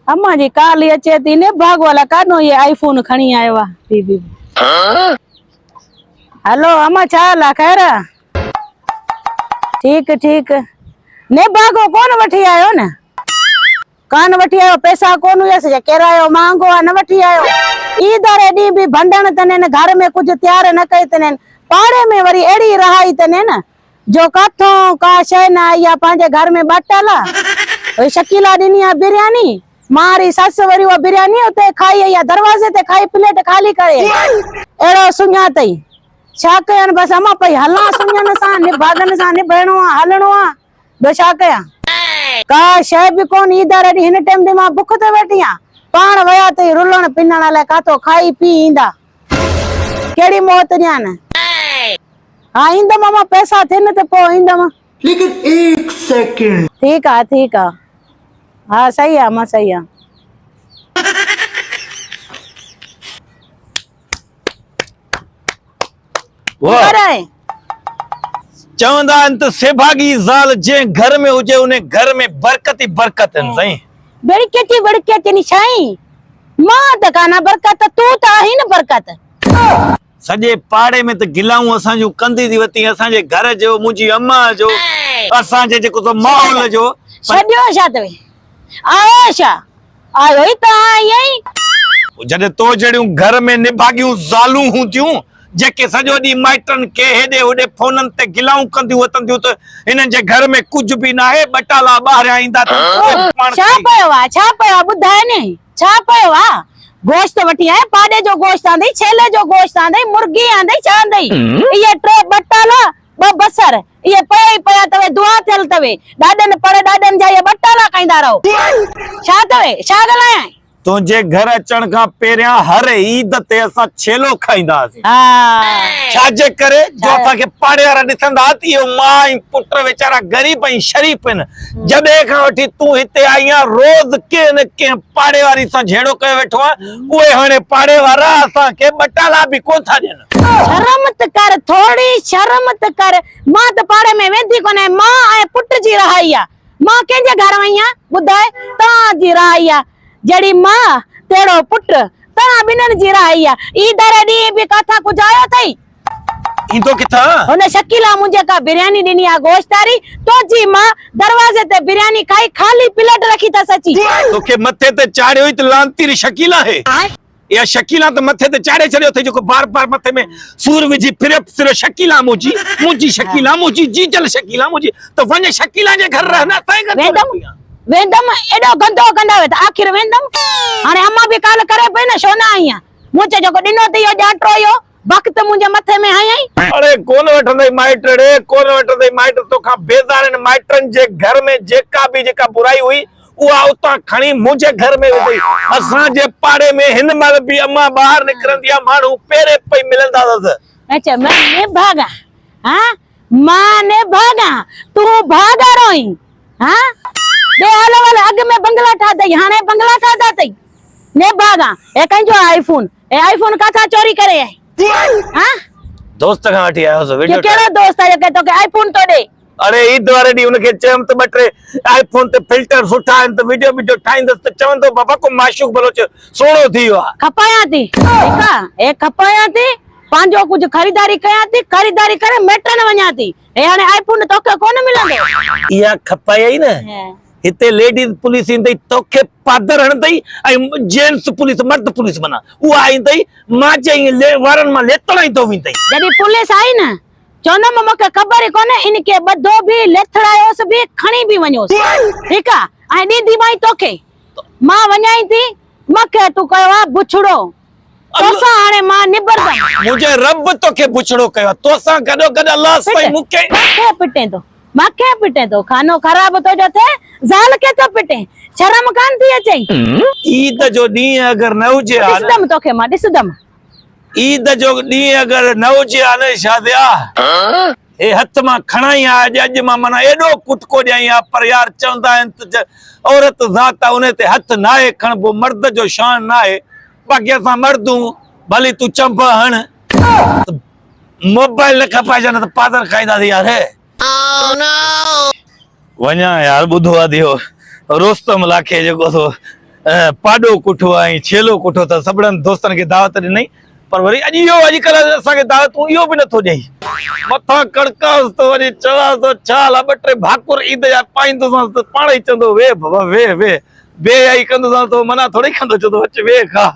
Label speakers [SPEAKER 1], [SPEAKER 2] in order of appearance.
[SPEAKER 1] अम्मा जी काली अचे थी ने भाग वाला कानो ये आईफोन खणी आयो आ बीबी। हेलो अम्मा छा हाल आ खैर? ठीक ठीक ने भागो कौन वठी आयो न? कान वठी आयो पैसा कोन हुयस जे किरायो मांगो आ न वठी आयो। ईदर एडी भी भंडण तने न घर में कुछ तैयार न कई तने पाड़े में वरी एड़ी रहाई तने न जो कथो का शय न आई आ पांजे घर में बाटला। ओए शकीला दिनी आ बिरयानी मारी सस वरी वो बिरयानी उते खाई या दरवाजे ते खाई प्लेट खाली करे एड़ो सुन्या तई छा कयन बस अम्मा पई हला सुन्यन सा निभागन सा निभणो आ हलणो आ बे छा कया का शय भी कोन ईदर एडी हिन टाइम ते मां भूख ते बैठी आ पाण वया तई रुलण पिनण ले कातो खाई पी इंदा केड़ी मौत न्यान। हाँ इंदा मामा पैसा थे न तो पो इंदा मा
[SPEAKER 2] लेकिन एक सेकंड
[SPEAKER 1] ठीक है हाँ सही है मां सही है।
[SPEAKER 3] चवंदा अंत सेभागी ज़ाल जे घर में हुजे उन्हें घर में बरकत ही बरकत है सही।
[SPEAKER 1] बड़के निशाई मां त काना बरकत तू त आही न बरकत
[SPEAKER 3] सजे पाड़े में तो गिलाऊं असा जो कंदी दी वती असा जे घर जो मुजी अम्मा जो असा जे को तो माहौल जो
[SPEAKER 1] छड्यो छा तवे आयो छा आयो ही त आई
[SPEAKER 3] जदे तो जड़ियूं घर में निभागियूं ज़ालूं हुंदियूं जेके सजो दी माइटन के हेडे होडे फोनन ते गिलाऊं कंदियूं वतंदियूं तो इनन जे घर में कुछ भी ना है बटाला बाहर आइंदा तो
[SPEAKER 1] छा पयो बुधाए ने छा पयो आ गोश्त वठी आए पाड़े जो गोश्त आंदई छेले जो गोश्त आंदई मुर्गी आंदई चांदई ये ट्रे बटाला ब बसर ये पया तवे दुआ थल तवे डाडन पड़े डाडन जा ये बटाला कांदा रहो छा तवे छा गलाया
[SPEAKER 3] तो जे घर अचण का पेरिया हर ईद ते असा छेलो खाइंदासी
[SPEAKER 1] हां
[SPEAKER 3] छाजे करे जो असा के पाड़े वाला दिसंदा थी मां पुत्र बेचारा गरीब ऐं शरीफ न जबे का वठी तू हिते आईया रोज के न के पाड़े वाली सा झेड़ो कयो वेठो ओए हणे पाड़े वाला असा के बटाला भी को था देन
[SPEAKER 1] शर्म त कर थोड़ी शर्म त कर मां त पाड़े में वेंदी कोने मां ऐ पुट जी रहाईया मां के जे घर वईया बुधाए ता जी रहाईया जड़ी मां तेड़ो पुट ता बिनन जी रहाईया ई दरडी भी कथा कुछ आयो थई
[SPEAKER 3] इंदो किथा
[SPEAKER 1] ओने शकीला मुझे का बिरयानी देनी आ गोश्तारी तो जी मां दरवाजे ते बिरयानी खाई खाली प्लेट रखी ता सची
[SPEAKER 3] तो के मथे ते चाड़े हुई तो लांती री शकीला है या शकीला तो मथे ते चाड़े चलियो थे जो बार बार मथे में सूर विजी फिर सिर्फ शकीला मुजी शकीला मुजी जीजल शकीला मुजी तो वने शकीला जे घर रहना तय कर
[SPEAKER 1] वेंदम एडो गंदो कंदावे त आखिर वेंदम हाने अम्मा भी काल करे पे न सोना आया मुझे जो दिनो ते यो जाटरो यो वक्त मुझे मथे में आई
[SPEAKER 3] अरे कोन वठंदे माइटर रे कोन वठंदे माइटर तो खा बेजारन माइटरन जे घर में जेका भी जेका बुराई हुई उहा उता खणी मुझे घर में वई असा जे पाड़े में हिन मल भी अम्मा बाहर निकरंदिया मानू पेरे पे मिलंदा दस
[SPEAKER 1] अच्छा मैं ने भागा हां मां ने भागा तू भागा रोई हां दे आले वाले अग में बंगला ठा दई हाने बंगला ठा दा तई ने भागा ए कहीं जो आईफोन का था चोरी करे है हां
[SPEAKER 3] दोस्त का हटी आयो सो वीडियो
[SPEAKER 1] केड़ा दोस्त है के तो के आईफोन तो दे
[SPEAKER 3] अरे ई द्वारे दी उनके चम त बटरे आईफोन ते फिल्टर सुठा है तो वीडियो ठाइंदस त चवन तो बाबा को माशूक बलोच सोणो थीयो खपाया
[SPEAKER 1] थी ठीक है ए खपाया थी पांजो कुछ खरीदारी कया थी खरीदारी करे मेटन वणा थी ए हाने आईफोन तो के कोन मिलंदो
[SPEAKER 3] या खपाया ही ना इते लेडीज पुलिस इंदई तोखे पादर हणदई आई जेंट्स पुलिस मर्द पुलिस बना वो आईंदई मां चई ले वारन मा लेतड़ाई तो विंदई
[SPEAKER 1] जदी पुलिस आई ना चोंदम मके खबर कोने इनके बदो भी लेथड़ायोस भी खणी भी वणोस ठीक है आई दीदी माई तोखे मां वणाई थी मके तू कहवा बुछड़ो तोसा हाने मां निबरदा
[SPEAKER 3] मुझे रब तोखे बुछड़ो कयो तोसा गडो गड अल्लाह सही मुके
[SPEAKER 1] माखे पिटे तो खानो खराब तो जो थे जाल के तो पिटे शर्म कान थी अचई
[SPEAKER 3] ईद जो दी अगर न हुजे
[SPEAKER 1] दिसदम तोखे मां दिसदम
[SPEAKER 3] ईद जो दी अगर न हुजे आने शादिया ए हथ मा खणाई आज अज मा मना एडो कुटको जाया पर यार चंदा औरत जाता उन्हें ते हथ नाए खणबो मर्द जो शान नाए बाकी असा मर्दू भली तू चंपा हण मोबाइल न खपाए जन त पादर खाइदा थी यार Oh no! वन्या यार बुधवा दियो रोस्तम लाखे जो को पाडो कुठो ऐं छेलो कुठो त सभिड़नि दोस्तनि खे दावत ॾिनई पर वरी अॼुकल्ह असांखे दावतूं इहो बि नथो ॾेई मथां कड़कास तो वरी चवास तो छा ला ॿ टे भाकुर ईद जा पाईंदोसांस त पाण ई चवंदो वे बाबा वे वे बे आई कंदोसांस तो मना थोड़ी कंदो चवंदो अच वे खा